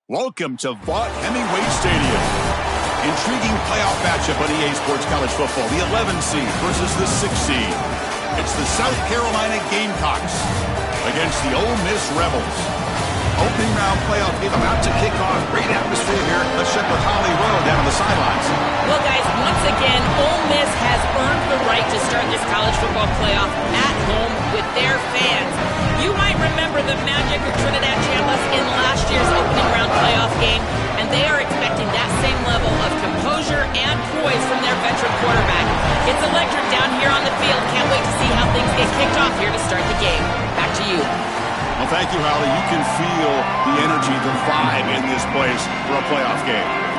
Welcome to Vaught Hemingway Stadium. Intriguing playoff matchup on EA Sports College Football. The 11 seed versus the 6 seed. It's the South Carolina Gamecocks against the Ole Miss Rebels. Opening round playoff game about to kick off. Great atmosphere here. Let's check with Holly Rowe down on the sidelines. Well, guys, once again, Ole Miss has earned the right to start this college football playoff at home with their fans. You might remember the magic of Trinidad Chambliss in last year's opening round playoff game, and they are expecting that same level of composure and poise from their veteran quarterback. It's electric down here on the field. Can't wait to see how things get kicked off here to start the game. Back to you. Well, thank you, Holly. You can feel the energy, the vibe in this place for a playoff game.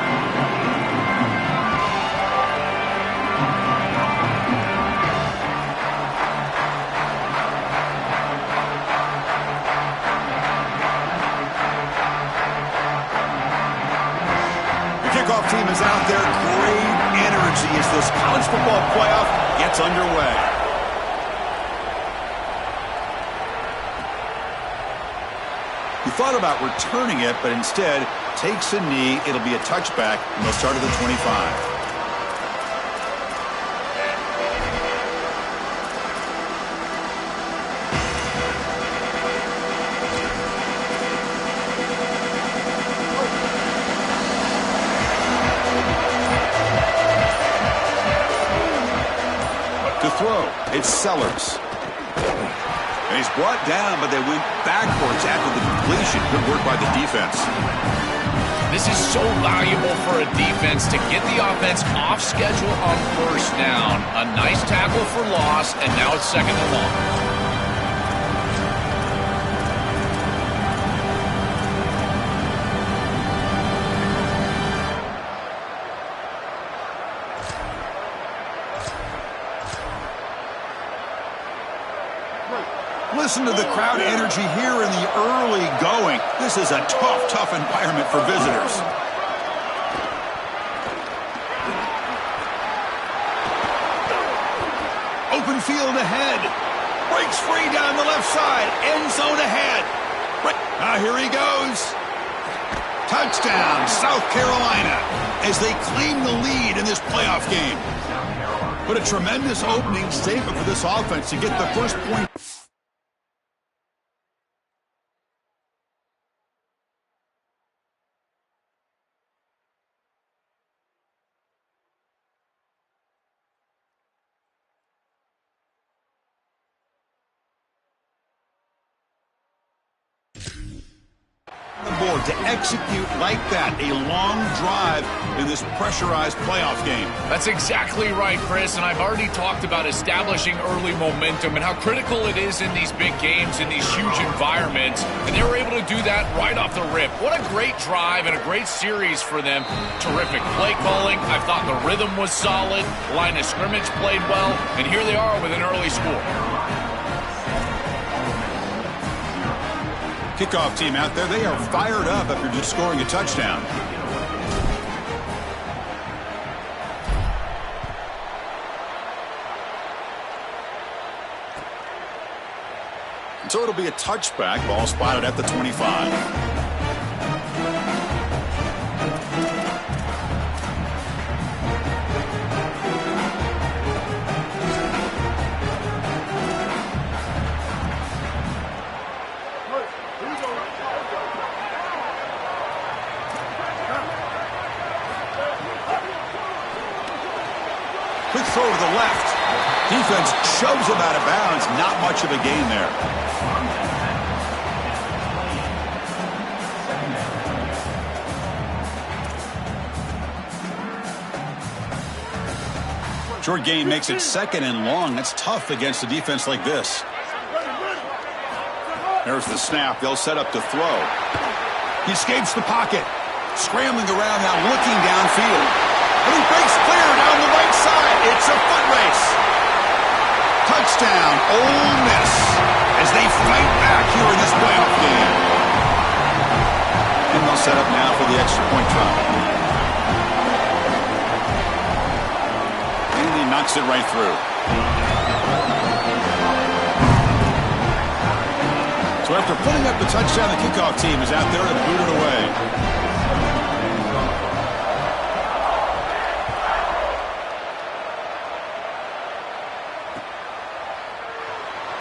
The kickoff team is out there. Great energy as this college football playoff gets underway. He thought about returning it, but instead takes a knee. It'll be a touchback, and they'll start at the 25. To throw, it's Sellers. And he's brought down, but they went backwards after the completion. Good work by the defense. This is so valuable for a defense to get the offense off schedule on first down. A nice tackle for loss, and now it's second and long. Listen to the crowd energy here in the early going. This is a tough environment for visitors. Open field ahead. Breaks free down the left side. End zone ahead. Here he goes. Touchdown, South Carolina, as they claim the lead in this playoff game. But a tremendous opening statement for this offense to get the first point. To execute like that, a long drive in this pressurized playoff game. That's exactly right, Chris, and I've already talked about establishing early momentum and how critical it is in these big games, in these huge environments, and they were able to do that right off the rip. What a great drive and a great series for them. Terrific play calling. I thought the rhythm was solid. Line of scrimmage played well, and here they are with an early score. Kickoff team out there, they are fired up after just scoring a touchdown. So it'll be a touchback, ball spotted at the 25. Quick throw to the left. Defense shoves him out of bounds. Not much of a gain there. Short gain makes it second and long. That's tough against a defense like this. There's the snap. They'll set up to throw. He escapes the pocket. Scrambling around now, looking downfield. And he breaks clear down the right side. It's a foot race. Touchdown, Ole Miss, as they fight back here in this playoff game. And they'll set up now for the extra point try. And he knocks it right through. So So after putting up the touchdown, the kickoff team is out there to boot it away.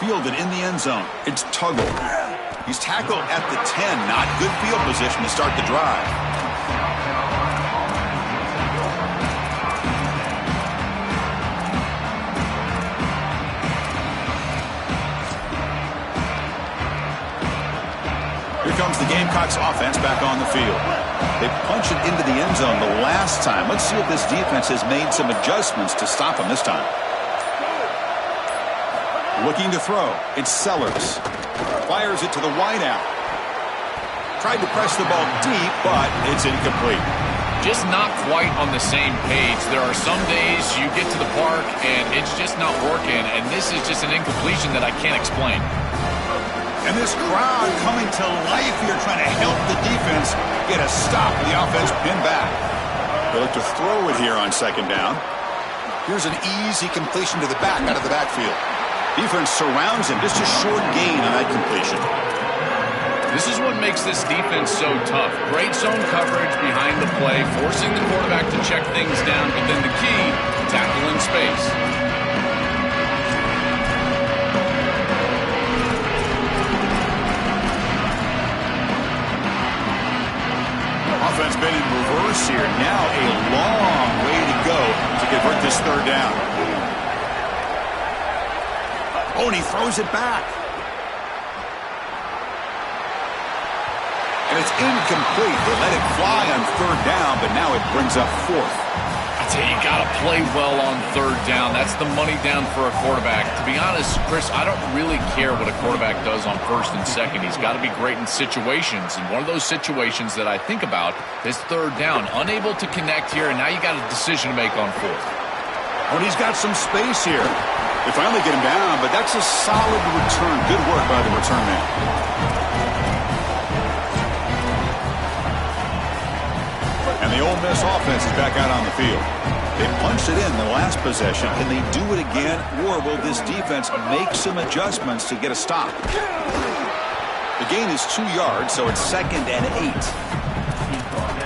Fielded in the end zone. It's Tuggle. He's tackled at the 10. Not good field position to start the drive. Here comes the Gamecocks offense back on the field. They punch it into the end zone the last time. Let's see if this defense has made some adjustments to stop them this time. Looking to throw. It's Sellers. Fires it to the wideout. Tried to press the ball deep, but it's incomplete. Just not quite on the same page. There are some days you get to the park and it's just not working, and this is just an incompletion that I can't explain. And this crowd coming to life here, trying to help the defense get a stop. The offense pinned back. They look to throw it here on second down. Here's an easy completion to the back out of the backfield. Defense surrounds him. Just a short gain on that completion. This is what makes this defense so tough. Great zone coverage behind the play, forcing the quarterback to check things down, but then the key, tackle in space. Offense been in reverse here. Now a long way to go to convert this third down. Oh, and he throws it back. And it's incomplete. They let it fly on third down, but now it brings up fourth. I tell you, you got to play well on third down. That's the money down for a quarterback. To be honest, Chris, I don't really care what a quarterback does on first and second. He's got to be great in situations. And one of those situations that I think about is third down. Unable to connect here, and now you got a decision to make on fourth. Oh, and he's got some space here. They finally get him down, but that's a solid return. Good work by the return man. And the Ole Miss offense is back out on the field. They punched it in the last possession. Can they do it again, or will this defense make some adjustments to get a stop? The gain is 2 yards, so it's 2nd and 8.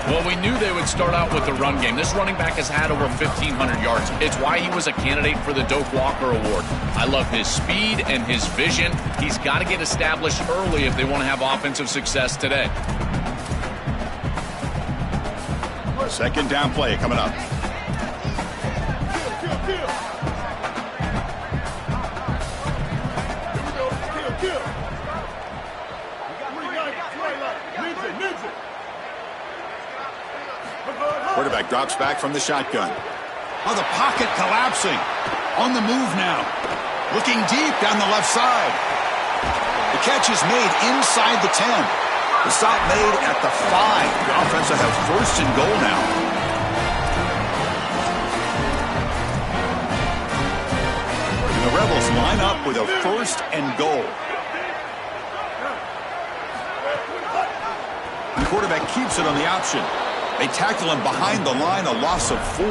Well, we knew they would start out with the run game. This running back has had over 1,500 yards. It's why he was a candidate for the Doak Walker Award. I love his speed and his vision. He's got to get established early if they want to have offensive success today. Second down play coming up. Quarterback drops back from the shotgun. Oh, the pocket collapsing. On the move now. Looking deep down the left side. The catch is made inside the 10. The stop made at the 5. The offense will have first and goal now. And the Rebels line up with a first and goal. The quarterback keeps it on the option. They tackle him behind the line, a loss of 4.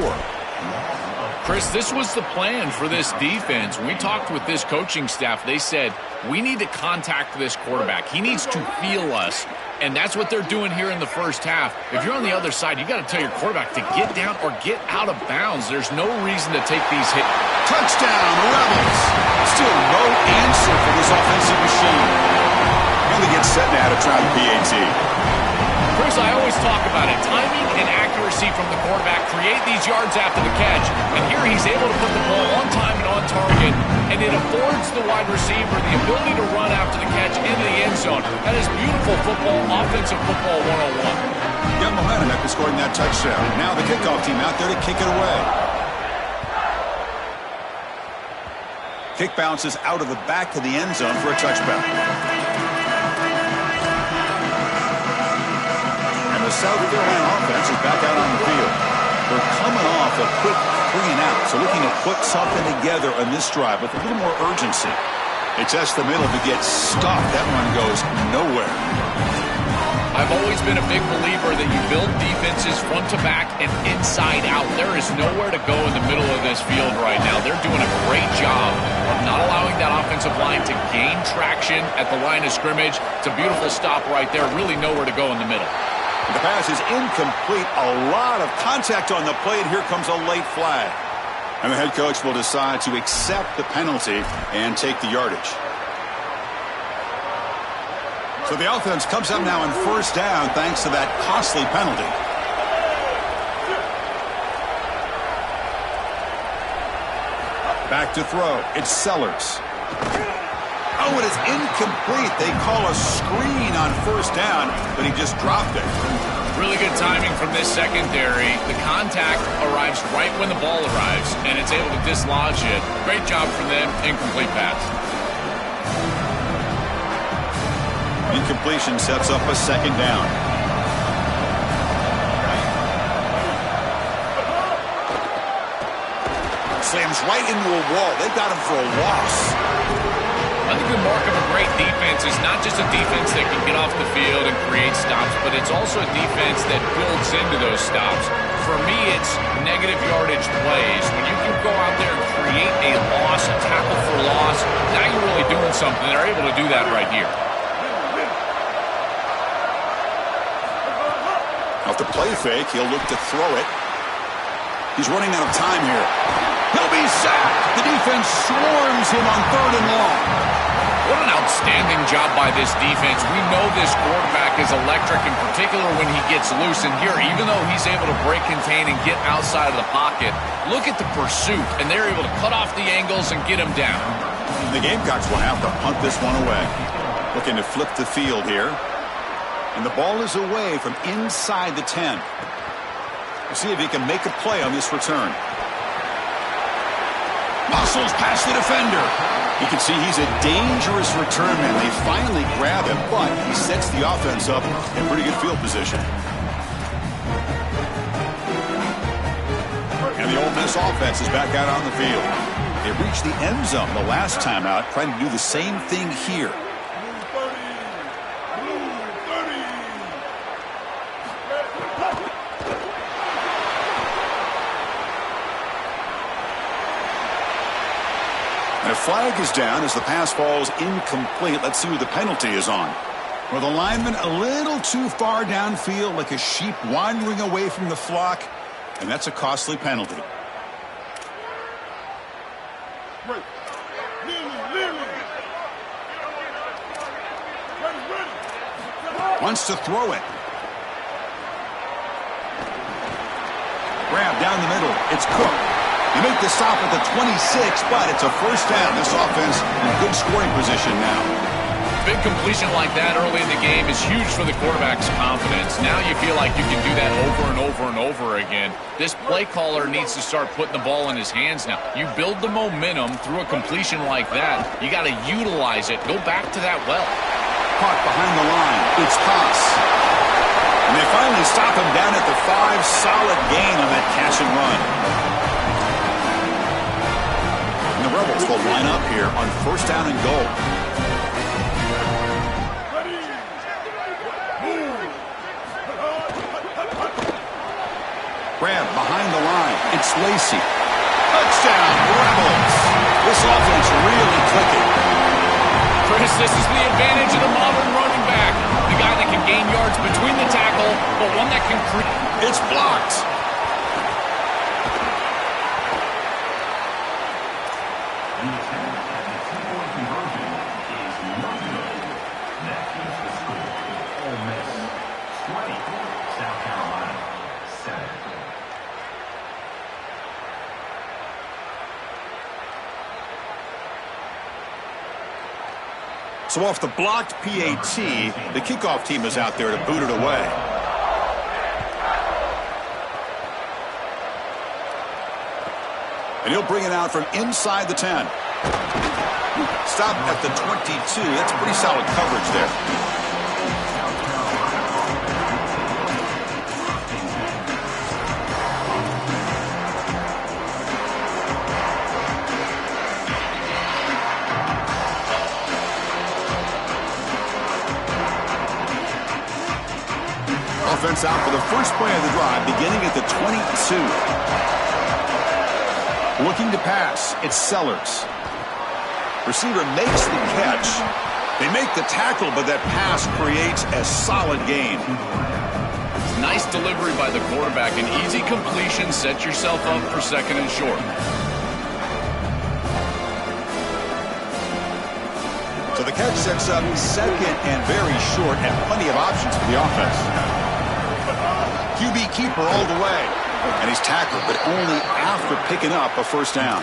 Chris, this was the plan for this defense. When we talked with this coaching staff, they said, we need to contact this quarterback. He needs to feel us. And that's what they're doing here in the first half. If you're on the other side, you got to tell your quarterback to get down or get out of bounds. There's no reason to take these hits. Touchdown, Rebels. Still no answer for this offensive machine. And they get set now to try the PAT. Chris, I always talk about it. Timing and accuracy from the quarterback create these yards after the catch. And here he's able to put the ball on time and on target. And it affords the wide receiver the ability to run after the catch into the end zone. That is beautiful football, offensive football 101. Got momentum after scoring that touchdown. Now the kickoff team out there to kick it away. Kick bounces out of the back of the end zone for a touchback. The South Carolina offense is back out on the field. They're coming off a quick 3-and-out, so looking to put something together on this drive with a little more urgency. They test the middle to get stopped. That run goes nowhere. I I've always been a big believer that you build defenses front to back and inside out. There is nowhere to go in the middle of this field right now. They're doing a great job of not allowing that offensive line to gain traction at the line of scrimmage. It's a beautiful stop right there. Really nowhere to go in the middle. The pass is incomplete. A lot of contact on the play, and here comes a late flag. And the head coach will decide to accept the penalty and take the yardage. So the offense comes up now on first down thanks to that costly penalty. Back to throw. It's Sellers. Oh, it is incomplete. They call a screen on first down, but he just dropped it. Really good timing from this secondary. The contact arrives right when the ball arrives, and it's able to dislodge it. Great job from them. Incomplete pass. Incompletion sets up a second down. Slams right into a wall. They've got him for a loss. I think the mark of a great defense is not just a defense that can get off the field and create stops, but it's also a defense that builds into those stops. For me, it's negative yardage plays. When you can go out there and create a loss, a tackle for loss, now you're really doing something. They're able to do that right here. Off the play fake, he'll look to throw it. He's running out of time here. He'll be sacked. The defense swarms him on third and long. What an outstanding job by this defense. We know this quarterback is electric, in particular when he gets loose. And here, even though he's able to break, contain, and get outside of the pocket, look at the pursuit. And they're able to cut off the angles and get him down. The Gamecocks will have to punt this one away. Looking to flip the field here. And the ball is away from inside the 10. We'll see if he can make a play on this return. Muscles past the defender. You can see he's a dangerous return man. They finally grab him, but he sets the offense up in pretty good field position. And the Ole Miss offense is back out on the field. They reached the end zone the last time out, trying to do the same thing here. And a flag is down as the pass falls incomplete. Let's see who the penalty is on. Well, the lineman a little too far downfield, like a sheep wandering away from the flock, and that's a costly penalty. Wants to throw it. Grab down the middle. It's Cook. You make the stop at the 26, but it's a first down. This offense in good scoring position now. Big completion like that early in the game is huge for the quarterback's confidence. Now you feel like you can do that over and over and over again. This play caller needs to start putting the ball in his hands now. You build the momentum through a completion like that. You got to utilize it. Go back to that well. Caught behind the line. It's Haas. And they finally stop him down at the 5. Solid gain on that catch and run. And the Rebels will line up here on first down and goal. Grab behind the line. It's Lacey. Touchdown, Rebels. This offense really clicking. Chris, this is the advantage of the modern running back. The guy that can gain yards between the tackle, but one that can create. It's blocked. So off the blocked PAT, the kickoff team is out there to boot it away. And he'll bring it out from inside the 10. Stop at the 22. That's pretty solid coverage there. offense out for the first play of the drive, beginning at the 22. Looking to pass, it's Sellers. Receiver makes the catch. They make the tackle, but that pass creates a solid gain. Nice delivery by the quarterback. An easy completion. Set yourself up for second and short. So the catch sets up second and very short, and plenty of options for the offense. QB keeper all the way. And he's tackled, but only after picking up a first down.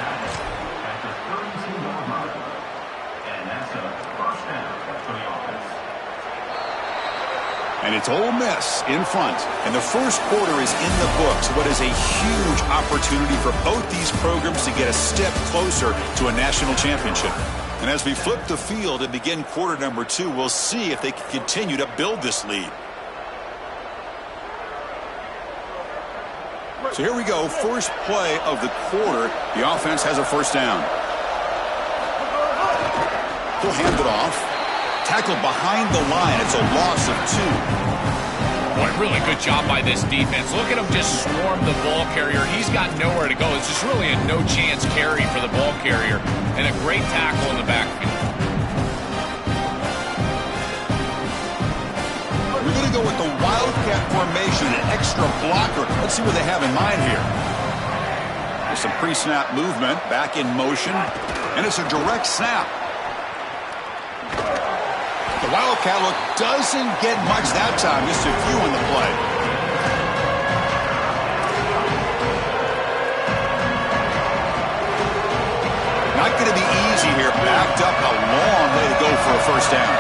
And it's Ole Miss in front. And the first quarter is in the books. What is a huge opportunity for both these programs to get a step closer to a national championship. And as we flip the field and begin quarter number 2, we'll see if they can continue to build this lead. So here we go. First play of the quarter. The offense has a first down. He'll hand it off. Tackled behind the line. It's a loss of 2. Boy, really good job by this defense. Look at him just swarm the ball carrier. He's got nowhere to go. It's just really a no-chance carry for the ball carrier. And a great tackle in the backfield. We're going to go with the Wildcat formation, an extra blocker. Let's see what they have in mind here. There's some pre-snap movement, back in motion, and it's a direct snap. The Wildcat look doesn't get much that time, just a few in the play. Not going to be easy here. Backed up a long way to go for a first down.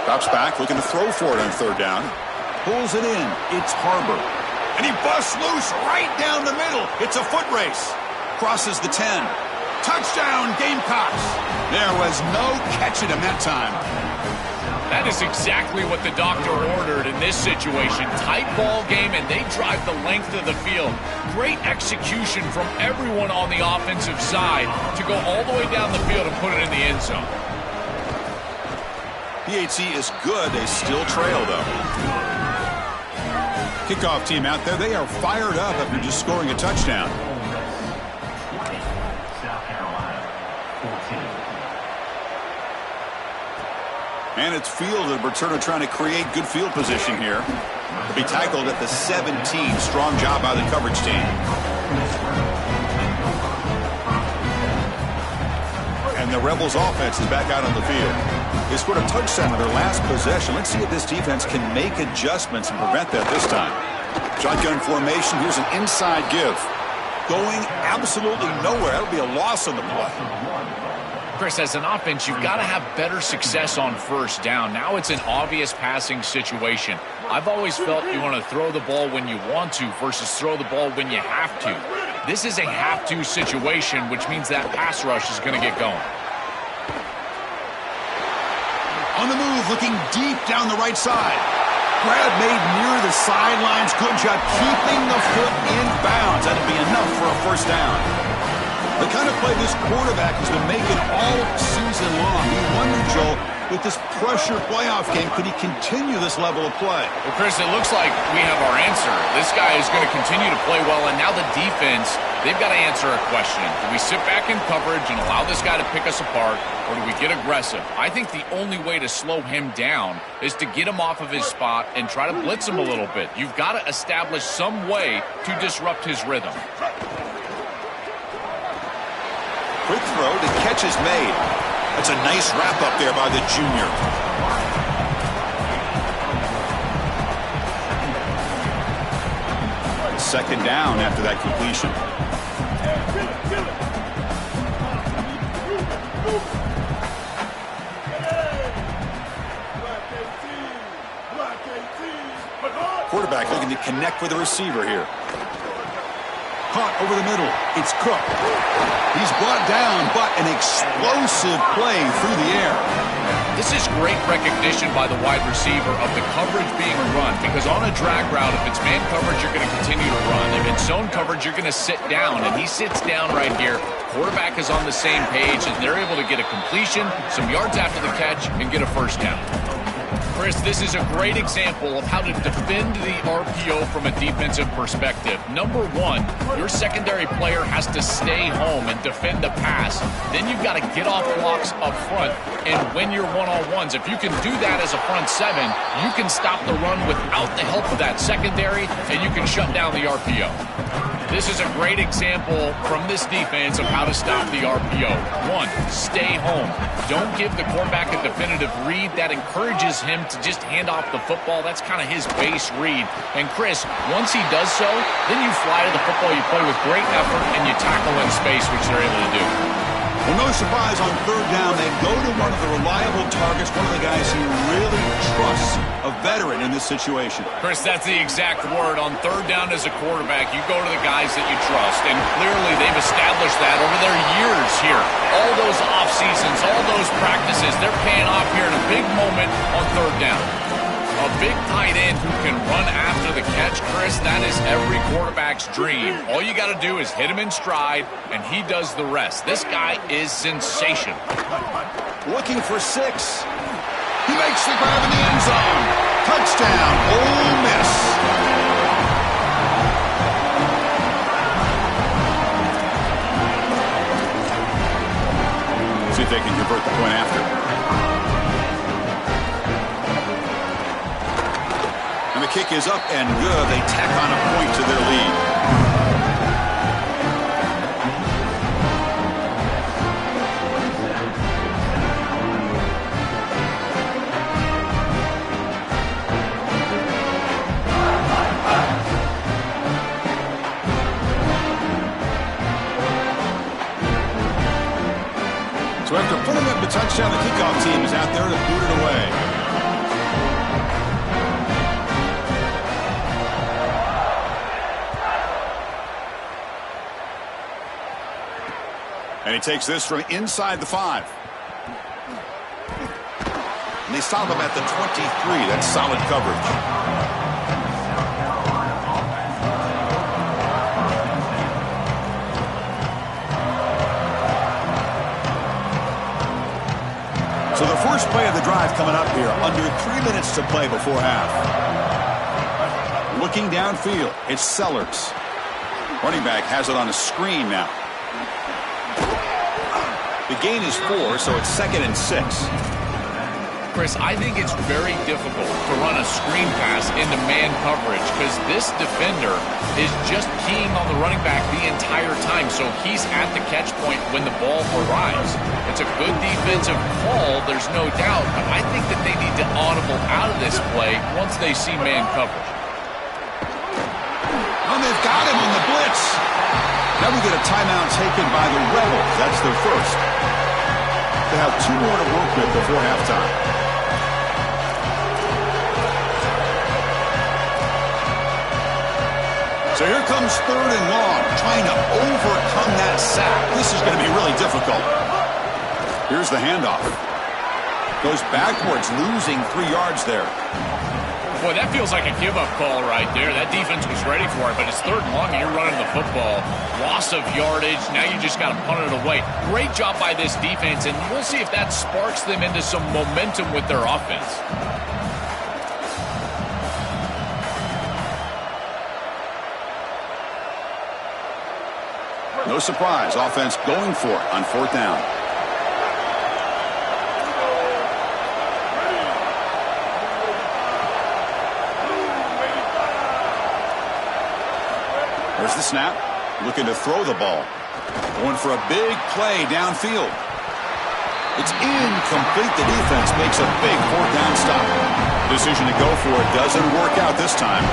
Drops back, looking to throw for it on third down. Pulls it in. It's Harbor. And he busts loose right down the middle. It's a foot race. Crosses the 10. Touchdown, Gamecocks. There was no catching him that time. That is exactly what the doctor ordered in this situation. Tight ball game, and they drive the length of the field. Great execution from everyone on the offensive side to go all the way down the field and put it in the end zone. PHC is good. They still trail, though. Kickoff team out there. They are fired up after just scoring a touchdown. And it's fielded. Returner trying to create good field position here. He'll be tackled at the 17. Strong job by the coverage team. And the Rebels offense is back out on the field. They scored a touchdown on their last possession. Let's see if this defense can make adjustments and prevent that this time. Shotgun formation. Here's an inside give. Going absolutely nowhere. That'll be a loss on the play. Chris, as an offense, you've got to have better success on first down. Now it's an obvious passing situation. I've always felt you want to throw the ball when you want to versus throw the ball when you have to. This is a have-to situation, which means that pass rush is going to get going. On the move, looking deep down the right side. Grab made near the sidelines. Good job keeping the foot in bounds. That'll be enough for a first down. The kind of play this quarterback has been making all season long. You wonder, Joel, with this pressure playoff game, could he continue this level of play? Well, Chris, it looks like we have our answer. This guy is going to continue to play well, and now the defense, they've got to answer a question. Do we sit back in coverage and allow this guy to pick us apart, or do we get aggressive? I think the only way to slow him down is to get him off of his spot and try to blitz him a little bit. You've got to establish some way to disrupt his rhythm. Quick throw, the catch is made. That's a nice wrap up there by the junior. Second down after that completion. Quarterback looking to connect with the receiver here. Caught over the middle. It's Cook. He's brought down, but an explosive play through the air. This is great recognition by the wide receiver of the coverage being run, because on a drag route, if it's man coverage, you're going to continue to run. If it's zone coverage, you're going to sit down, and he sits down right here. Quarterback is on the same page, and they're able to get a completion, some yards after the catch, and get a first down. Chris, this is a great example of how to defend the RPO from a defensive perspective. Number one, your secondary player has to stay home and defend the pass. Then you've got to get off blocks up front and win your one-on-ones. If you can do that as a front seven, you can stop the run without the help of that secondary, and you can shut down the RPO. This is a great example from this defense of how to stop the RPO. One, stay home. Don't give the quarterback a definitive read. That encourages him to just hand off the football. That's kind of his base read. And Chris, once he does so, then you fly to the football, you play with great effort, and you tackle in space, which they're able to do. Well, no surprise on third down, they go to one of the reliable targets, one of the guys he really trusts, a veteran in this situation. Chris, that's the exact word. On third down as a quarterback, you go to the guys that you trust, and clearly they've established that over their years here. All those off seasons, all those practices, they're paying off here in a big moment on third down. A big tight end who can run after the catch, Chris, that is every quarterback's dream. All you got to do is hit him in stride, and he does the rest. This guy is sensational. Looking for 6. He makes the grab in the end zone. Touchdown, Ole Miss. See if they can convert the point after. And the kick is up and good. They tack on a point to their lead. So after putting up the touchdown, the kickoff team is out there to boot it away. And he takes this from inside the 5. And they stop him at the 23. That's solid coverage. So the first play of the drive coming up here, under 3 minutes to play before half. Looking downfield, it's Sellers. Running back has it on a screen now. The gain is 4, so it's 2nd and 6. Chris, I think it's very difficult to run a screen pass into man coverage because this defender is just keying on the running back the entire time, so he's at the catch point when the ball arrives. It's a good defensive call, there's no doubt, but I think that they need to audible out of this play once they see man coverage. And they've got him on the blitz. Now we get a timeout taken by the Rebels. That's their first. They have 2 more to work with before halftime. So here comes 3rd and long, trying to overcome that sack. This is going to be really difficult. Here's the handoff. Goes backwards, losing 3 yards there. Boy, that feels like a give-up call right there. That defense was ready for it, but it's 3rd and long and you're running the football. Loss of yardage. Now you just got to punt it away. Great job by this defense, and we'll see if that sparks them into some momentum with their offense. No surprise, offense going for it on 4th down. There's the snap, looking to throw the ball. Going for a big play downfield. It's incomplete. The defense makes a big 4th down stop. Decision to go for it doesn't work out this time.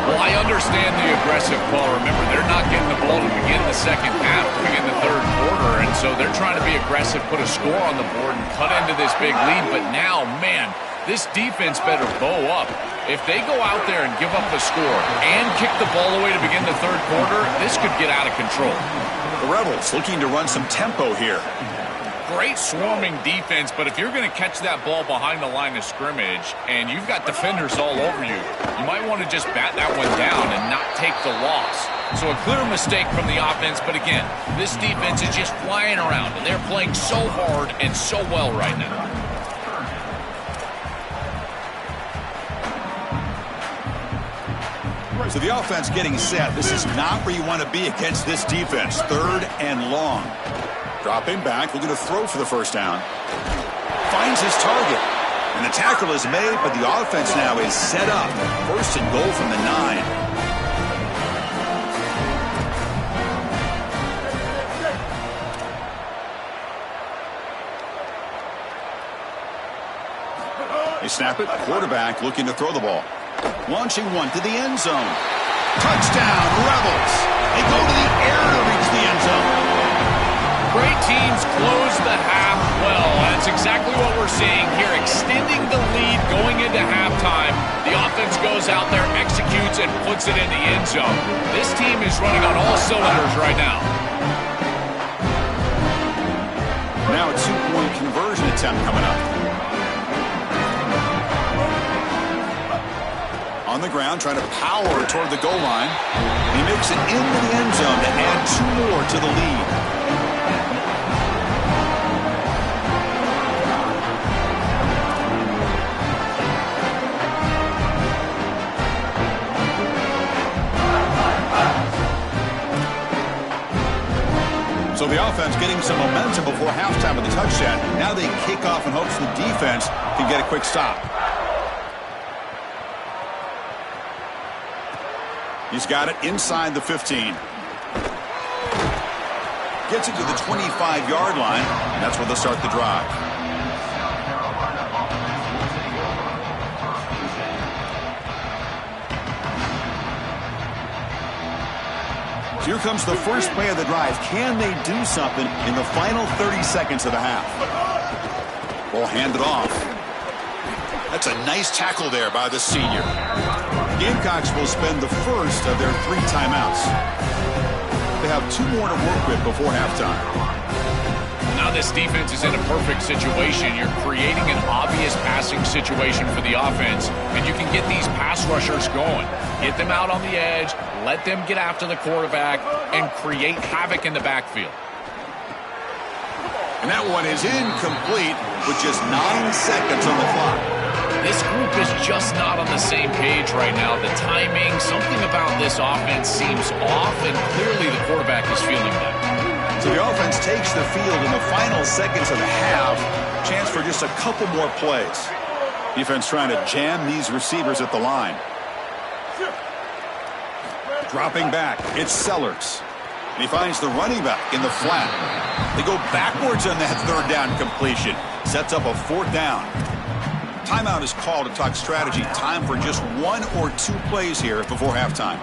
Well, I understand the aggressive call. Remember, they're not getting the ball to begin the second half, to begin the 3rd quarter, and so they're trying to be aggressive, put a score on the board, and cut into this big lead. But now, man, This defense better bow up. If they go out there and give up a score and kick the ball away to begin the third quarter, this could get out of control. The Rebels looking to run some tempo here. Great swarming defense, but if you're going to catch that ball behind the line of scrimmage and you've got defenders all over you, you might want to just bat that one down and not take the loss. So a clear mistake from the offense, but again, this defense is just flying around, and they're playing so hard and so well right now. So the offense getting set. This is not where you want to be against this defense. 3rd and long. Dropping back, looking to throw for the first down. Finds his target. And the tackle is made, but the offense now is set up. 1st and goal from the 9. They snap it. Quarterback looking to throw the ball. Launching one to the end zone. Touchdown, Rebels. They go to the air to reach the end zone. Great teams close the half well. That's exactly what we're seeing here. Extending the lead going into halftime. The offense goes out there, executes, and puts it in the end zone. This team is running on all cylinders right now. Now a 2-point conversion attempt coming up. On the ground, trying to power toward the goal line. He makes it into the end zone to add 2 more to the lead. So the offense getting some momentum before halftime with the touchdown. Now they kick off in hopes the defense can get a quick stop. He's got it inside the 15. Gets it to the 25-yard line. And that's where they'll start the drive. So here comes the first play of the drive. Can they do something in the final 30 seconds of the half? Ball handed off. That's a nice tackle there by the senior. Gamecocks will spend the first of their 3 timeouts. They have 2 more to work with before halftime. Now this defense is in a perfect situation. You're creating an obvious passing situation for the offense, and you can get these pass rushers going. Get them out on the edge, let them get after the quarterback, and create havoc in the backfield. And that one is incomplete with just 9 seconds on the clock. This group is just not on the same page right now. The timing, something about this offense seems off, and clearly the quarterback is feeling that. So the offense takes the field in the final seconds of the half. Chance for just a couple more plays. Defense trying to jam these receivers at the line. Dropping back, it's Sellers. And he finds the running back in the flat. They go backwards on that 3rd down completion. Sets up a 4th down. Timeout is called to talk strategy. Time for just 1 or 2 plays here before halftime.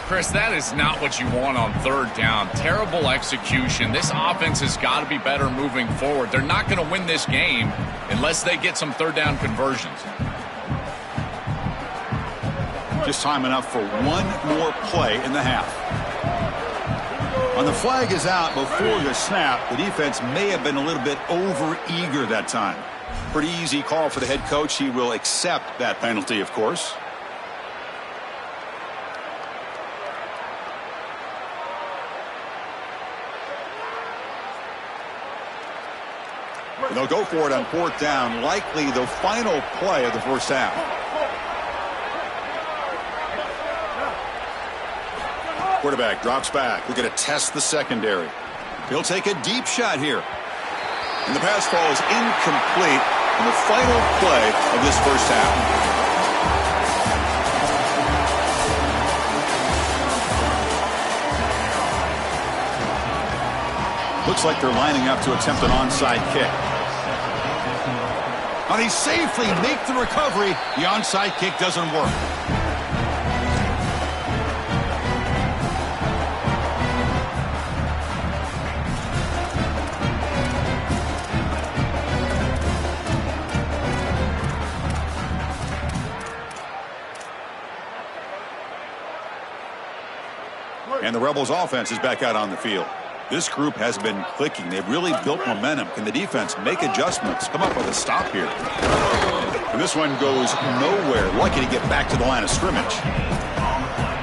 Chris, that is not what you want on 3rd down. Terrible execution. This offense has got to be better moving forward. They're not going to win this game unless they get some 3rd down conversions. Just time enough for 1 more play in the half. When the flag is out before the snap, the defense may have been a little bit over-eager that time. Pretty easy call for the head coach. He will accept that penalty, of course. They'll go for it on 4th down, likely the final play of the first half. Quarterback drops back. We're going to test the secondary. He'll take a deep shot here. And the pass falls incomplete in the final play of this first half. Looks like they're lining up to attempt an onside kick. And he safely makes the recovery. The onside kick doesn't work. And the Rebels offense is back out on the field. This group has been clicking. They've really built momentum. Can the defense make adjustments? Come up with a stop here. And this one goes nowhere. Lucky to get back to the line of scrimmage.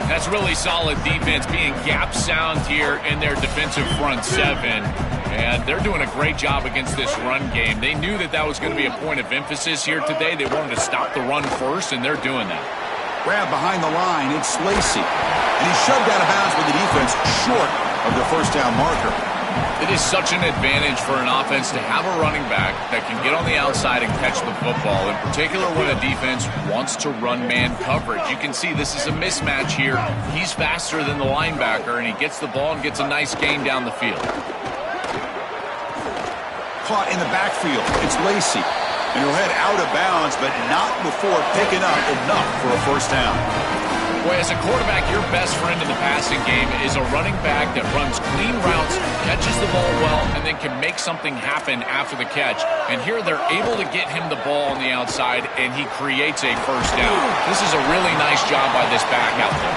That's really solid defense, being gap sound here in their defensive front seven. And they're doing a great job against this run game. They knew that was going to be a point of emphasis here today. They wanted to stop the run first, and they're doing that. Grab behind the line. It's Lacey. And he's shoved out of bounds with the defense short of the first down marker. It is such an advantage for an offense to have a running back that can get on the outside and catch the football, in particular when a defense wants to run man coverage. You can see this is a mismatch here. He's faster than the linebacker, and he gets the ball and gets a nice gain down the field. Caught in the backfield. It's Lacey. And he'll head out of bounds, but not before picking up enough for a first down. Boy, as a quarterback, your best friend in the passing game is a running back that runs clean routes, catches the ball well, and then can make something happen after the catch. And here they're able to get him the ball on the outside, and he creates a first down. This is a really nice job by this back out there.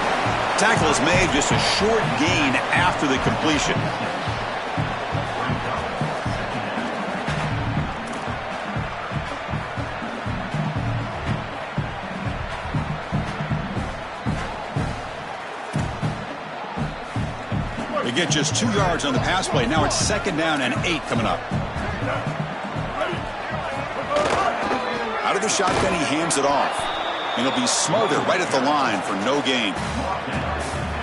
Tackle is made, just a short gain after the completion. They get just 2 yards on the pass play. Now it's 2nd down and 8 coming up. Out of the shotgun, he hands it off. And he'll be smothered right at the line for no gain.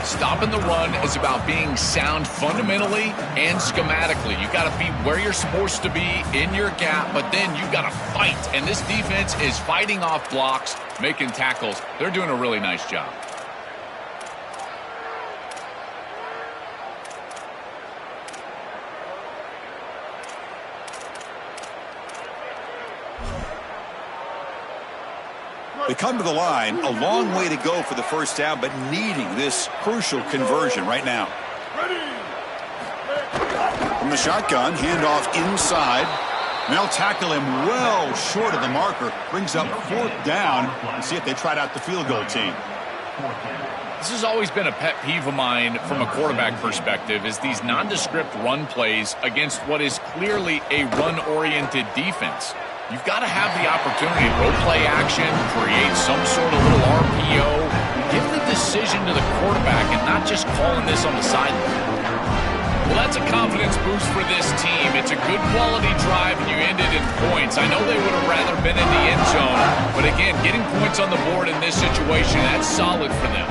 Stopping the run is about being sound fundamentally and schematically. You got to be where you're supposed to be in your gap, but then you got to fight. And this defense is fighting off blocks, making tackles. They're doing a really nice job. They come to the line, a long way to go for the first down, but needing this crucial conversion right now. From the shotgun, handoff inside. And they'll tackle him well short of the marker. Brings up 4th down. And see if they tried out the field goal team. This has always been a pet peeve of mine from a quarterback perspective, is these nondescript run plays against what is clearly a run-oriented defense. You've got to have the opportunity to go play action, create some sort of little RPO, give the decision to the quarterback and not just calling this on the sideline. Well, that's a confidence boost for this team. It's a good quality drive, and you ended in points. I know they would have rather been in the end zone, but again, getting points on the board in this situation, that's solid for them.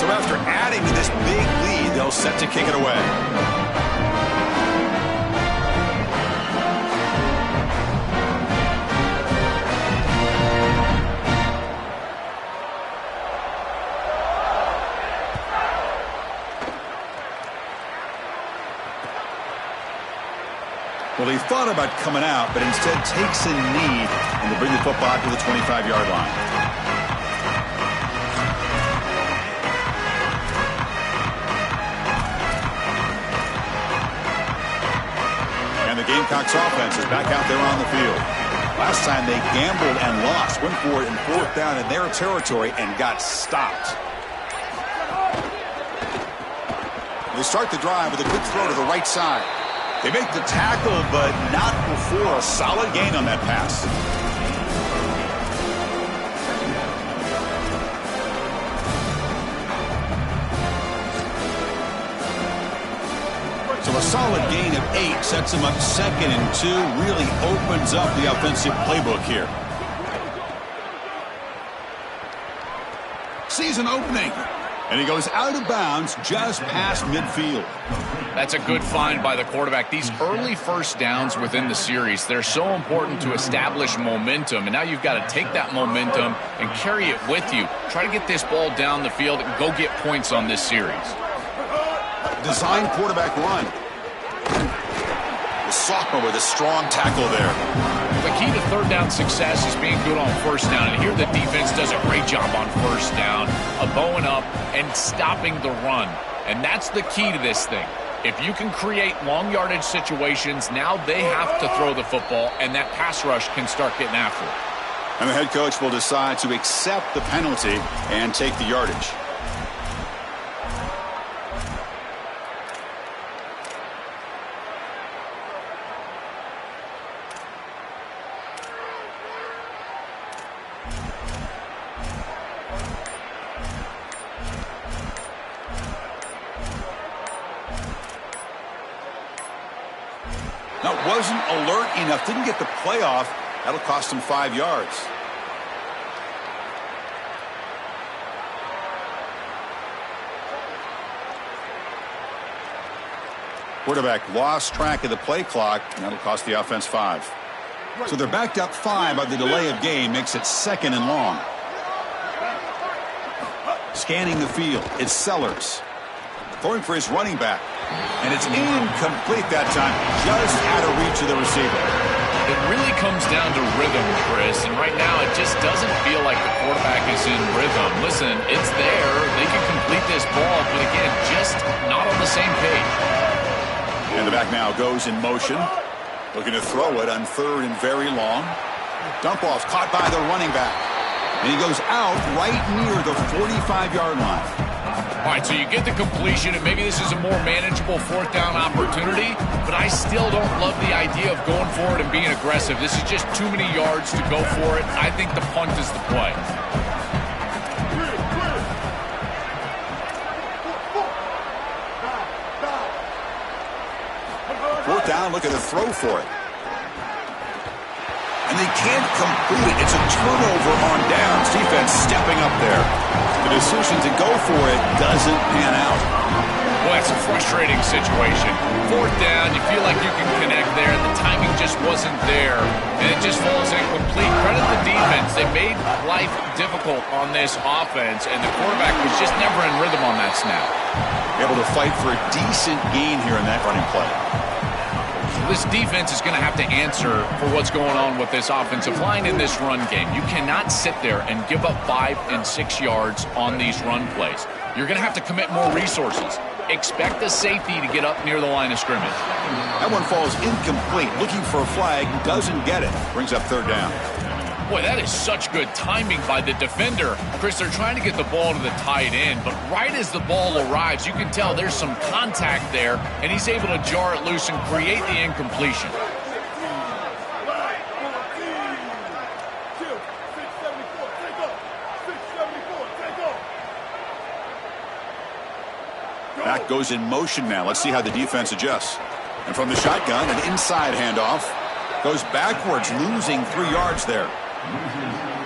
So after adding to this big lead, they'll set to kick it away. Well, he thought about coming out, but instead takes a knee and to bring the football to the 25-yard line. And the Gamecocks offense is back out there on the field. Last time they gambled and lost, went for it in 4th down in their territory and got stopped. They start the drive with a good throw to the right side. They make the tackle, but not before a solid gain on that pass. So a solid gain of 8 sets him up 2nd and 2, really opens up the offensive playbook here. Season opening. And he goes out of bounds just past midfield. That's a good find by the quarterback. These early first downs within the series, they're so important to establish momentum. And now you've got to take that momentum and carry it with you. Try to get this ball down the field and go get points on this series. Design quarterback run. The sophomore with a strong tackle there. The key to 3rd down success is being good on 1st down. And here the defense does a great job on 1st down of bowing up and stopping the run. And that's the key to this thing. If you can create long yardage situations, now they have to throw the football, and that pass rush can start getting after it. And the head coach will decide to accept the penalty and take the yardage. alert enough, didn't get the playoff. That'll cost him 5 yards. Quarterback lost track of the play clock, and that'll cost the offense 5. So they're backed up 5 by the delay of game, makes it 2nd and long. Scanning the field, it's Sellers. Throwing for his running back. And it's incomplete that time, just out of reach of the receiver. It really comes down to rhythm, Chris, and right now it just doesn't feel like the quarterback is in rhythm. Listen, it's there. They can complete this ball, but again, just not on the same page. And the back now goes in motion. Looking to throw it on 3rd and very long. Dump off caught by the running back. And he goes out right near the 45-yard line. All right, so you get the completion, and maybe this is a more manageable 4th down opportunity, but I still don't love the idea of going for it and being aggressive. This is just too many yards to go for it. I think the punt is the play. Fourth down, look at the throw for it. And they can't complete it. It's a turnover on downs. Defense stepping up there. The decision to go for it doesn't pan out. Well, it's a frustrating situation. 4th down, you feel like you can connect there. The timing just wasn't there, and it just falls incomplete. Credit the defense. They made life difficult on this offense, and the quarterback was just never in rhythm on that snap. Able to fight for a decent gain here in that running play. This defense is going to have to answer for what's going on with this offensive line in this run game. You cannot sit there and give up 5 and 6 yards on these run plays. You're going to have to commit more resources. Expect the safety to get up near the line of scrimmage. That one falls incomplete. Looking for a flag, doesn't get it. Brings up 3rd down. Boy, that is such good timing by the defender. Chris, they're trying to get the ball to the tight end, but right as the ball arrives, you can tell there's some contact there, and he's able to jar it loose and create the incompletion. Back goes in motion now. Let's see how the defense adjusts. And from the shotgun, an inside handoff. Goes backwards, losing 3 yards there.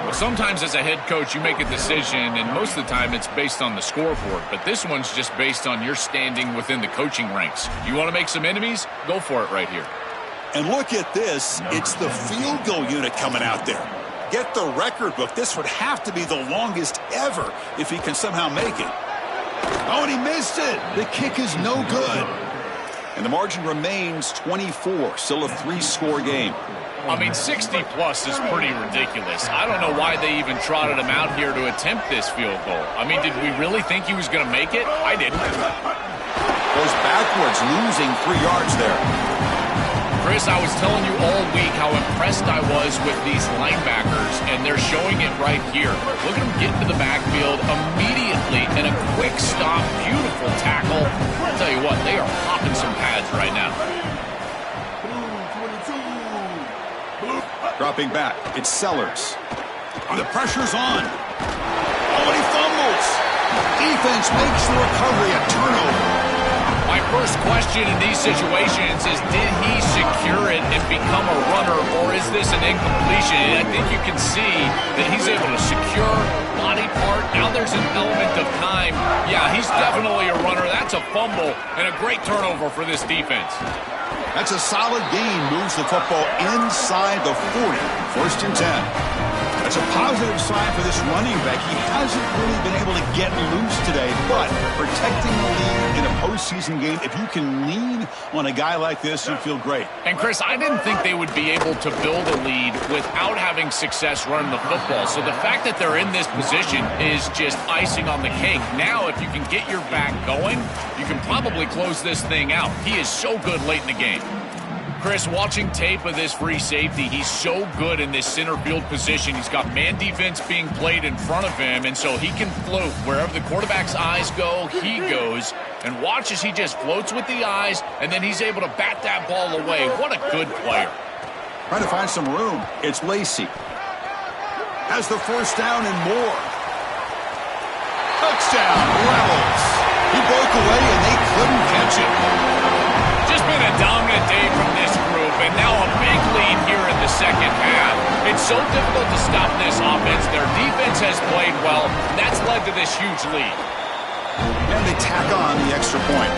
Well, sometimes as a head coach, you make a decision, and most of the time it's based on the scoreboard. But this one's just based on your standing within the coaching ranks. You want to make some enemies? Go for it right here. And look at this. It's the field goal unit coming out there. Get the record book. This would have to be the longest ever if he can somehow make it. Oh, and he missed it. The kick is no good. And the margin remains 24. Still a 3-score game. I mean, 60-plus is pretty ridiculous. I don't know why they even trotted him out here to attempt this field goal. I mean, did we really think he was going to make it? I didn't. Goes backwards, losing 3 yards there. Chris, I was telling you all week how impressed I was with these linebackers, and they're showing it right here. Look at them get into the backfield immediately, and a quick stop, beautiful tackle. I'll tell you what, they are popping some pads right now. Dropping back, it's Sellers. Oh, the pressure's on. Oh, and he fumbles. Defense makes the recovery, a turnover. My first question in these situations is, did he secure it and become a runner, or is this an incompletion? And I think you can see that he's able to secure body part. Now there's an element of time. Yeah, he's definitely a runner. That's a fumble and a great turnover for this defense. That's a solid gain. Moves the football inside the 40. 1st and 10. That's a positive sign for this running back. He hasn't really been able to get loose today, but protecting the lead in a postseason game, if you can lean on a guy like this, you feel great. And, Chris, I didn't think they would be able to build a lead without having success running the football. So the fact that they're in this position is just icing on the cake. Now, if you can get your back going, you can probably close this thing out. He is so good late in the game. Chris, watching tape of this free safety, he's so good in this center field position. He's got man defense being played in front of him, and so he can float. Wherever the quarterback's eyes go, he goes. And watch as he just floats with the eyes, and then he's able to bat that ball away. What a good player. Trying to find some room. It's Lacey. Has the 1st down and more. Touchdown, Rebels. He broke away, and they couldn't catch it. Just been a dominant day from this group, and now a big lead here in the second half. It's so difficult to stop this offense. Their defense has played well, and that's led to this huge lead. And they tack on the extra point.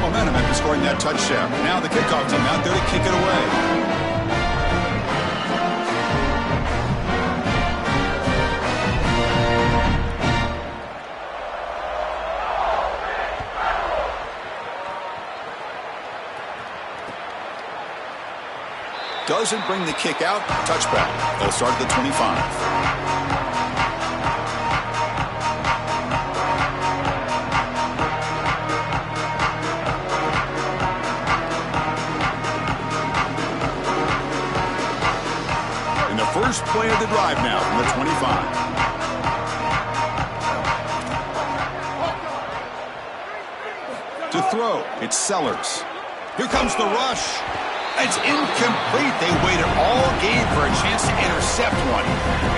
Momentum after scoring that touchdown. Now the kickoff team out there to kick it away. Doesn't bring the kick out. Touchback. They'll start at the 25. First play of the drive now from the 25. To throw, it's Sellers. Here comes the rush. It's incomplete. They waited all game for a chance to intercept one.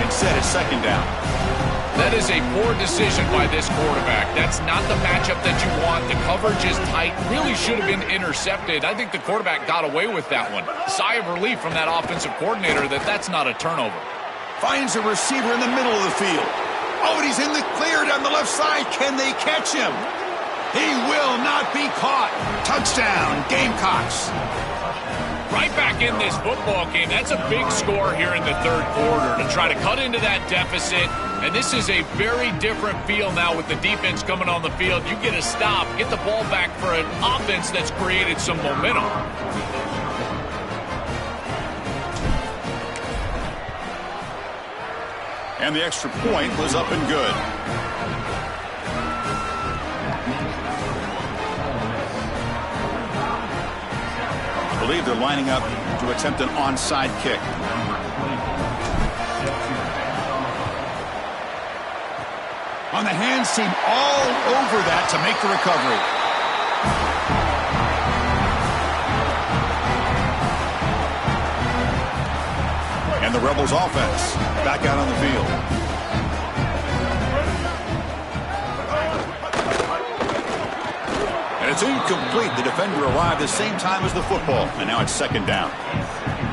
Instead, it's second down. That is a poor decision by this quarterback. That's not the matchup that you want. The coverage is tight. Really should have been intercepted. I think the quarterback got away with that one. Sigh of relief from that offensive coordinator that that's not a turnover. Finds a receiver in the middle of the field. Oh, and he's in the clear down the left side. Can they catch him? He will not be caught. Touchdown, Gamecocks. Right back in this football game. That's a big score here in the third quarter to try to cut into that deficit. And this is a very different feel now with the defense coming on the field. You get a stop, get the ball back for an offense that's created some momentum. And the extra point was up and good. I believe they're lining up to attempt an onside kick. On the hands team all over that to make the recovery. And the Rebels offense back out on the field. And it's incomplete. The defender arrived the same time as the football. And now it's second down.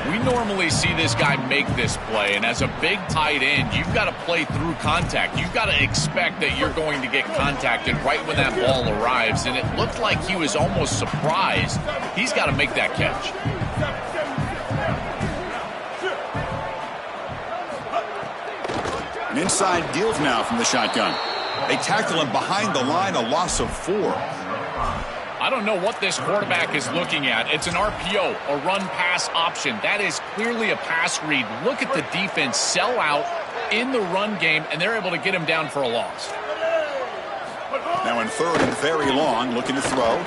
We normally see this guy make this play, and as a big tight end, you've got to play through contact. You've got to expect that you're going to get contacted right when that ball arrives, and it looked like he was almost surprised. He's got to make that catch. An inside deal now from the shotgun. They tackle him behind the line, a loss of 4. I don't know what this quarterback is looking at. It's an RPO, a run-pass option. That is clearly a pass read. Look at the defense sell out in the run game, and they're able to get him down for a loss. Now in third and very long, looking to throw.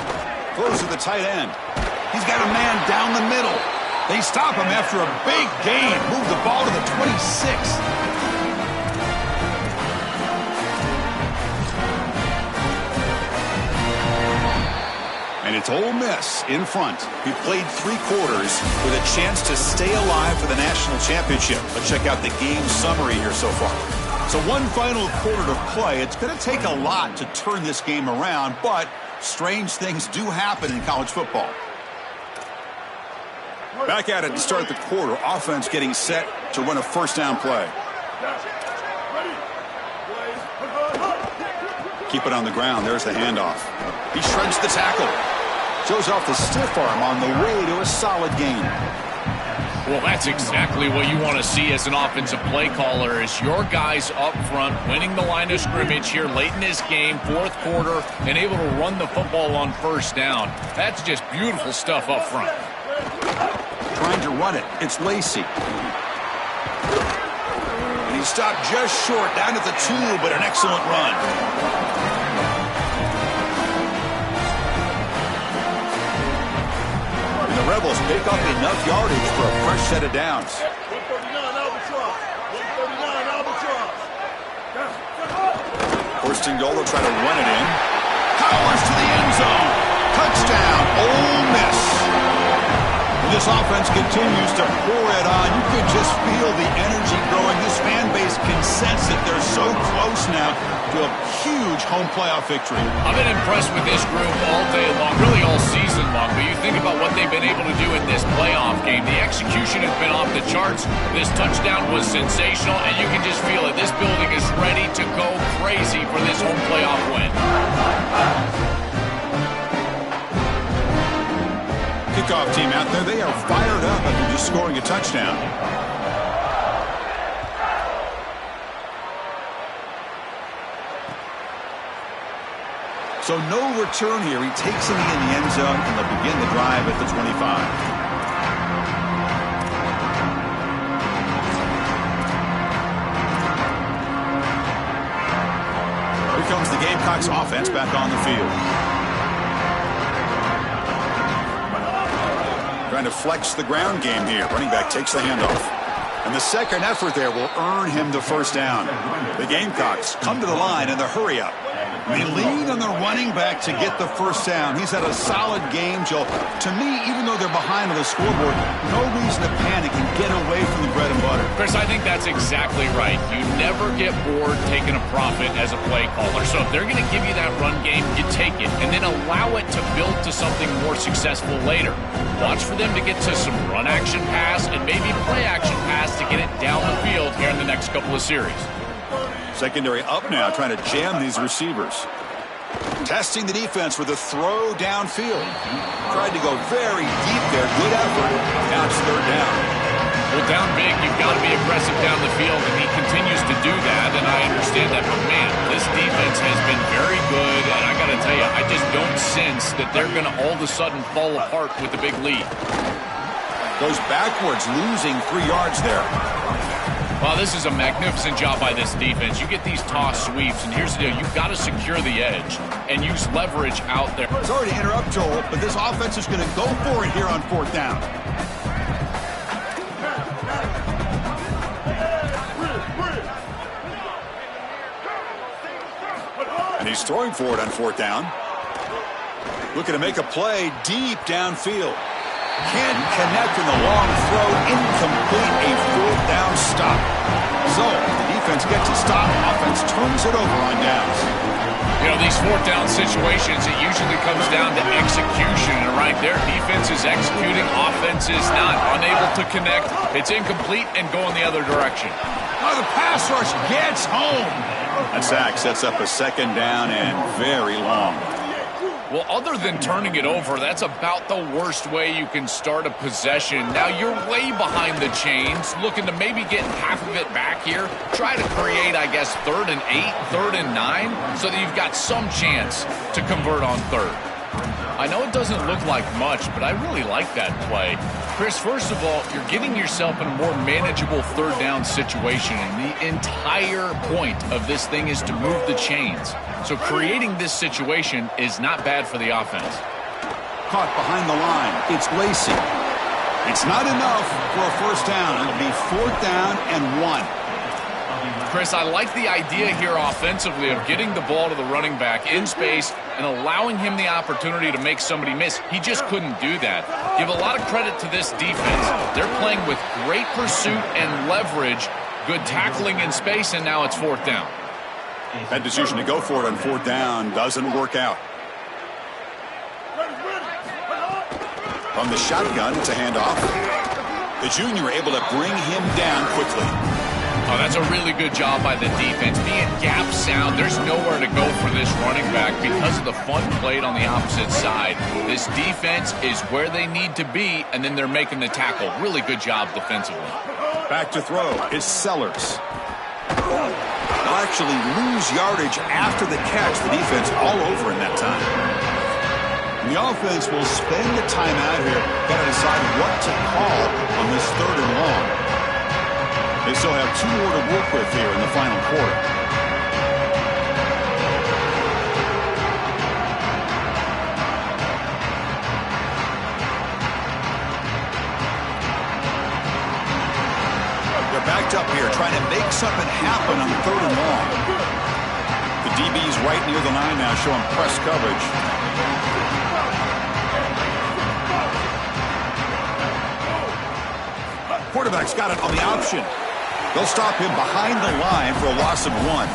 Throws to the tight end. He's got a man down the middle. They stop him after a big gain. Move the ball to the 26. And it's Ole Miss in front. He played 3 quarters with a chance to stay alive for the national championship. Let's check out the game summary here so far. So one final quarter to play. It's going to take a lot to turn this game around, but strange things do happen in college football. Back at it to start the quarter. Offense getting set to run a first down play. Keep it on the ground. There's the handoff. He shreds the tackle. Shows off the stiff arm on the way to a solid gain. Well, that's exactly what you want to see as an offensive play caller is your guys up front winning the line of scrimmage here late in this game, fourth quarter, and able to run the football on first down. That's just beautiful stuff up front. Trying to run it. It's Lacey. And he stopped just short down at the 2, but an excellent run. The Rebels pick up enough yardage for a fresh set of downs. 139 Albatross. 139 Albatross. First and goal, they'll try to run it in. powers to the end zone. Touchdown, Ole Miss. This offense continues to pour it on. You could just feel the energy growing. This fan base can sense that they're so close now to a huge home playoff victory. I've been impressed with this group all day long, really all season long. But you think about what they've been able to do in this playoff game. The execution has been off the charts. This touchdown was sensational, and you can just feel it. This building is ready to go crazy for this home playoff win. Kickoff team out there, they are fired up after just scoring a touchdown. So no return here. He takes it in the end zone, and they'll begin the drive at the 25. Here comes the Gamecocks offense back on the field. Trying to flex the ground game here. Running back takes the handoff. And the second effort there will earn him the first down. The Gamecocks come to the line in the hurry-up. They lean on the running back to get the first down. He's had a solid game, Joe. To me, even though they're behind on the scoreboard, no reason to panic and get away from the bread and butter. Chris, I think that's exactly right. You never get bored taking a profit as a play caller. So if they're going to give you that run game, you take it and then allow it to build to something more successful later. Watch for them to get to some run action pass and maybe play action pass to get it down the field here in the next couple of series. Secondary up now, trying to jam these receivers. Testing the defense with a throw downfield. Tried to go very deep there. Good effort. Now it's third down. Well, down big, you've got to be aggressive down the field, and he continues to do that, and I understand that. But, man, this defense has been very good, and I got to tell you, I just don't sense that they're going to all of a sudden fall apart with the big lead. Goes backwards, losing 3 yards there. Well, this is a magnificent job by this defense. You get these toss sweeps, and here's the deal. You've got to secure the edge and use leverage out there. Sorry to interrupt, Joel, but this offense is going to go for it here on fourth down. And he's throwing for it on fourth down. Looking to make a play deep downfield. Can't connect in the long throw. Incomplete, a fourth down stop. So the defense gets a stop. Offense turns it over on downs. You know, these fourth down situations, it usually comes down to execution. And right there, defense is executing, offense is not. Unable to connect. It's incomplete and going the other direction. Oh, the pass rush gets home. That sack sets up a second down and very long. Well, other than turning it over, that's about the worst way you can start a possession. Now, you're way behind the chains, looking to maybe get half of it back here. Try to create, I guess, 3rd and 8, 3rd and 9, so that you've got some chance to convert on third. I know it doesn't look like much, but I really like that play. Chris, first of all, you're getting yourself in a more manageable third down situation, and the entire point of this thing is to move the chains. So creating this situation is not bad for the offense. Caught behind the line. It's Lacey. It's not enough for a first down. It'll be fourth down and 1. Chris, I like the idea here offensively of getting the ball to the running back in space and allowing him the opportunity to make somebody miss. He just couldn't do that. Give a lot of credit to this defense. They're playing with great pursuit and leverage, good tackling in space, and now it's fourth down. That decision to go for it on fourth down doesn't work out. From the shotgun, it's a handoff. The junior able to bring him down quickly. Oh, that's a really good job by the defense. Being gap sound, there's nowhere to go for this running back because of the fun played on the opposite side. This defense is where they need to be, and then they're making the tackle. Really good job defensively. Back to throw is Sellers. They'll actually lose yardage after the catch. The defense all over in that time. And the offense will spend the time out here, got to decide what to call on this third and long. They still have 2 more to work with here in the final quarter. They're backed up here, trying to make something happen on third and long. The DB's right near the line now, showing press coverage. Quarterback's got it on the option. They'll stop him behind the line for a loss of 1.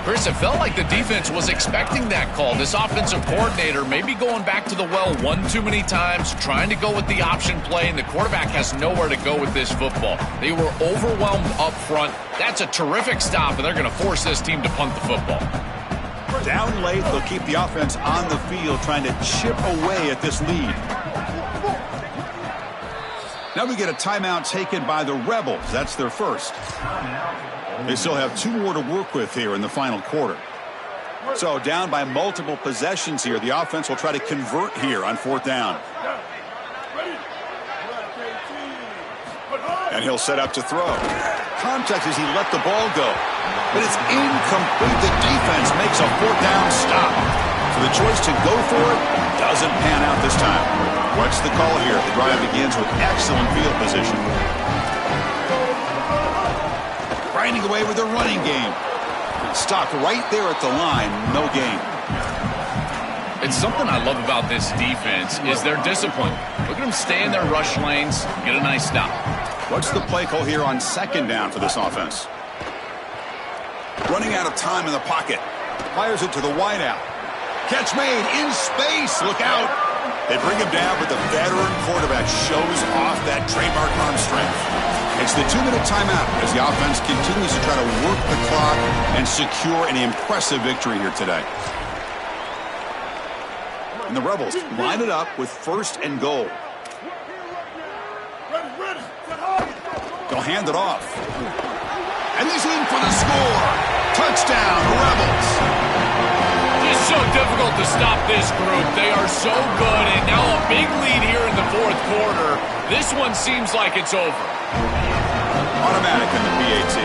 Chris, it felt like the defense was expecting that call. This offensive coordinator maybe going back to the well one too many times, trying to go with the option play, and the quarterback has nowhere to go with this football. They were overwhelmed up front. That's a terrific stop, and they're going to force this team to punt the football. Down late, they'll keep the offense on the field, trying to chip away at this lead. Now we get a timeout taken by the Rebels. That's their first. They still have 2 more to work with here in the final quarter. So down by multiple possessions here. The offense will try to convert here on 4th down. And he'll set up to throw. Contact as he let the ball go. But it's incomplete. The defense makes a 4th down stop. So the choice to go for it doesn't pan out this time. What's the call here? The drive begins with excellent field position. Grinding away with a running game. Stopped right there at the line. No gain. It's something I love about this defense is their discipline. Look at them stay in their rush lanes, get a nice stop. What's the play call here on 2nd down for this offense? Running out of time in the pocket. Fires it to the wideout. Catch made in space. Look out. They bring him down, but the veteran quarterback shows off that trademark arm strength. It's the 2-minute timeout as the offense continues to try to work the clock and secure an impressive victory here today. And the Rebels line it up with 1st and goal. They'll hand it off. And he's in for the score. Touchdown, Rebels. It's so difficult to stop this group. They are so good, and now a big lead here in the 4th quarter. This one seems like it's over. Automatic in the PAT.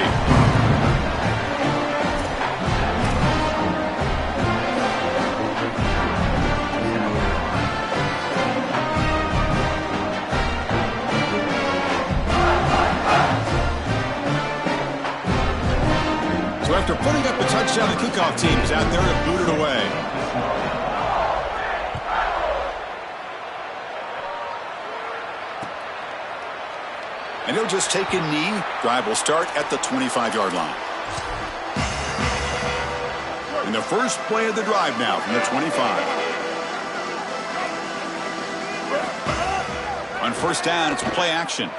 So after putting up a touchdown, the kickoff team is out there to boot it away. And he'll just take a knee. Drive will start at the 25-yard line. And the first play of the drive now from the 25. On 1st down, it's play action.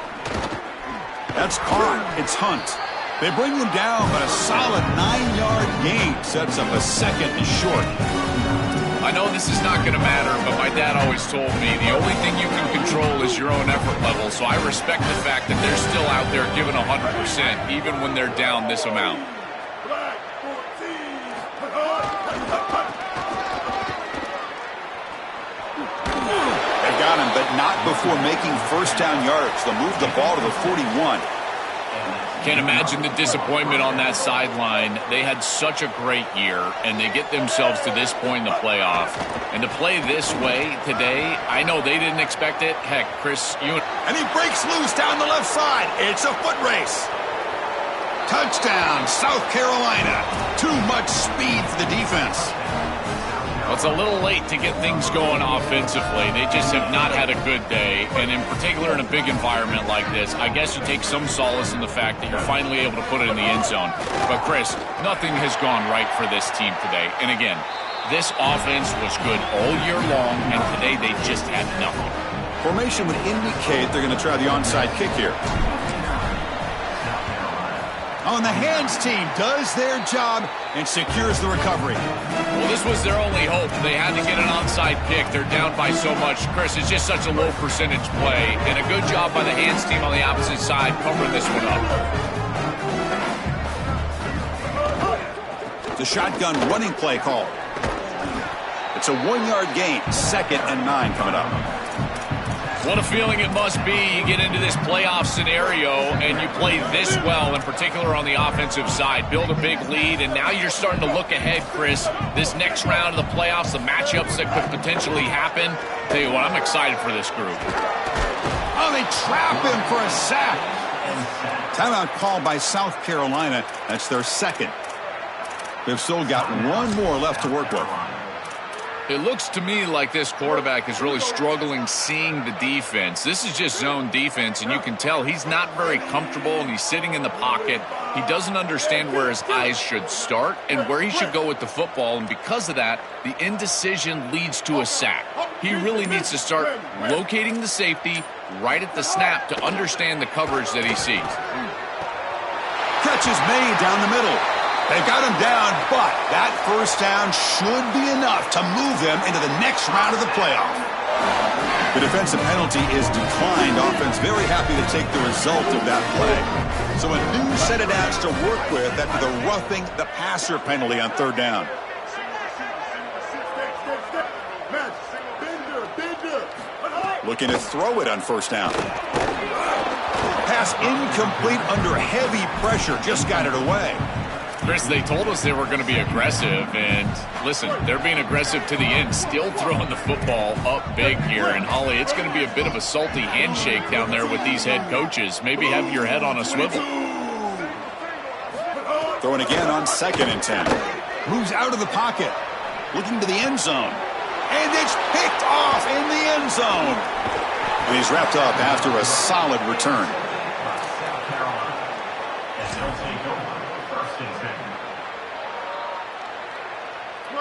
That's caught. It's Hunt. They bring him down, but a solid 9-yard gain sets up a 2nd and short. I know this is not going to matter, but my dad always told me the only thing you can control is your own effort level, so I respect the fact that they're still out there giving 100%, even when they're down this amount. They've got him, but not before making 1st down yards. They'll move the ball to the 41. Can't imagine the disappointment on that sideline. They had such a great year, and they get themselves to this point in the playoff. And to play this way today, I know they didn't expect it. Heck, Chris, you... And he breaks loose down the left side. It's a foot race. Touchdown, South Carolina. Too much speed for the defense. Well, it's a little late to get things going offensively. They just have not had a good day, and in particular in a big environment like this, I guess you take some solace in the fact that you're finally able to put it in the end zone. But, Chris, nothing has gone right for this team today. And, again, this offense was good all year long, and today they just had nothing. Formation would indicate they're going to try the onside kick here. On the hands team does their job and secures the recovery. Well, this was their only hope. They had to get an onside kick. They're down by so much. Chris, it's just such a low percentage play. And a good job by the hands team on the opposite side covering this one up. The shotgun running play call. It's a 1-yard gain. 2nd and 9 coming up. What a feeling it must be. You get into this playoff scenario and you play this well, in particular on the offensive side. Build a big lead, and now you're starting to look ahead, Chris. This next round of the playoffs, the matchups that could potentially happen. Tell you what, I'm excited for this group. Oh, they trap him for a sack. Timeout called by South Carolina. That's their 2nd. They've still got one more left to work with. It looks to me like this quarterback is really struggling seeing the defense. This is just zone defense, and you can tell he's not very comfortable, and he's sitting in the pocket. He doesn't understand where his eyes should start and where he should go with the football, and because of that, the indecision leads to a sack. He really needs to start locating the safety right at the snap to understand the coverage that he sees. Catch is made down the middle. They've got him down, but that first down should be enough to move them into the next round of the playoff. The defensive penalty is declined. Offense very happy to take the result of that play. So a new set of downs to work with after the roughing the passer penalty on third down. Looking to throw it on first down. Pass incomplete under heavy pressure. Just got it away. Chris, they told us they were going to be aggressive, and listen, they're being aggressive to the end, still throwing the football up big here. And, Holly, it's going to be a bit of a salty handshake down there with these head coaches. Maybe have your head on a swivel. Throwing again on 2nd and 10. Moves out of the pocket, looking to the end zone. And it's picked off in the end zone. And he's wrapped up after a solid return.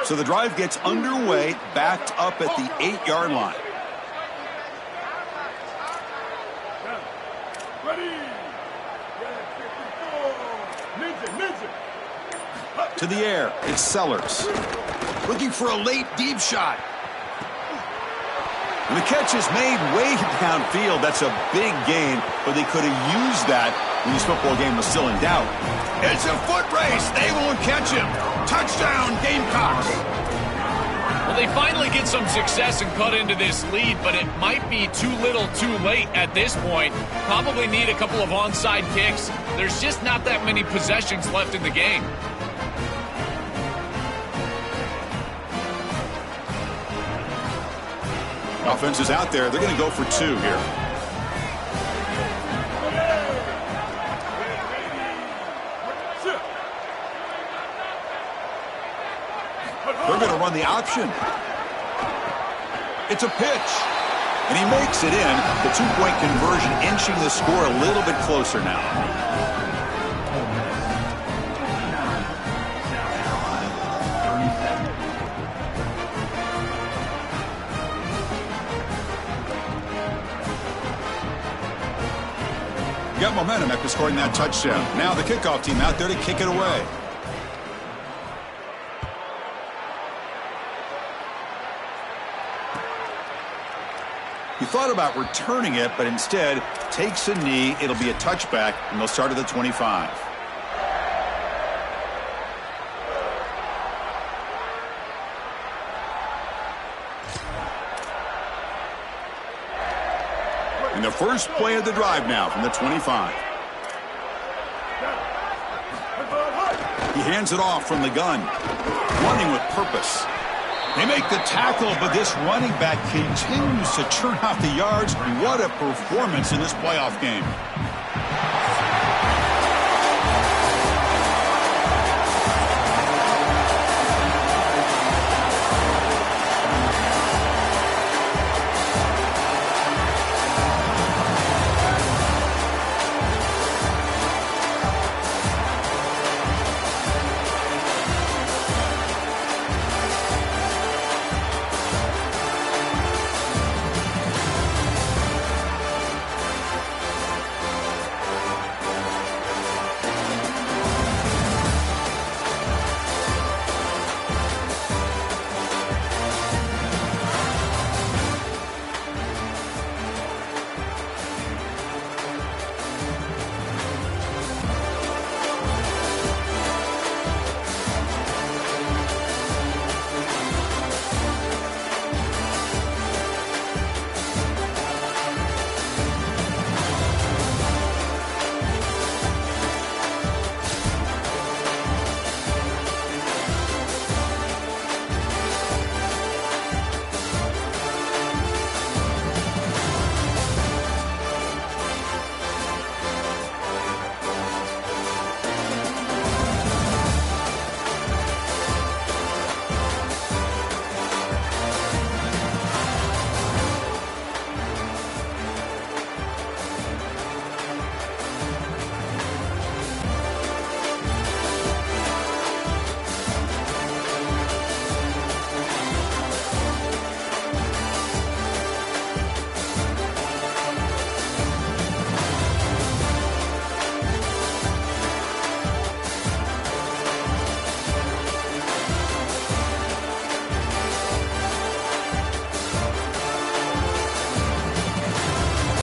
So the drive gets underway, backed up at the 8-yard line. To the air, it's Sellers. Looking for a late deep shot. And the catch is made way downfield. That's a big gain, but they could have used that when this football game was still in doubt. It's a foot race. They won't catch him. Touchdown, Gamecocks. Well, they finally get some success and cut into this lead, but it might be too little too late at this point. Probably need a couple of onside kicks. There's just not that many possessions left in the game. Offense is out there. They're going to go for 2 here. They're going to run the option. It's a pitch. And he makes it in. The 2-point conversion inching the score a little bit closer now. Got momentum after scoring that touchdown. Now the kickoff team out there to kick it away. He thought about returning it, but instead takes a knee. It'll be a touchback, and they'll start at the 25. And the first play of the drive now from the 25. He hands it off from the gun, running with purpose. They make the tackle, but this running back continues to churn out the yards. What a performance in this playoff game.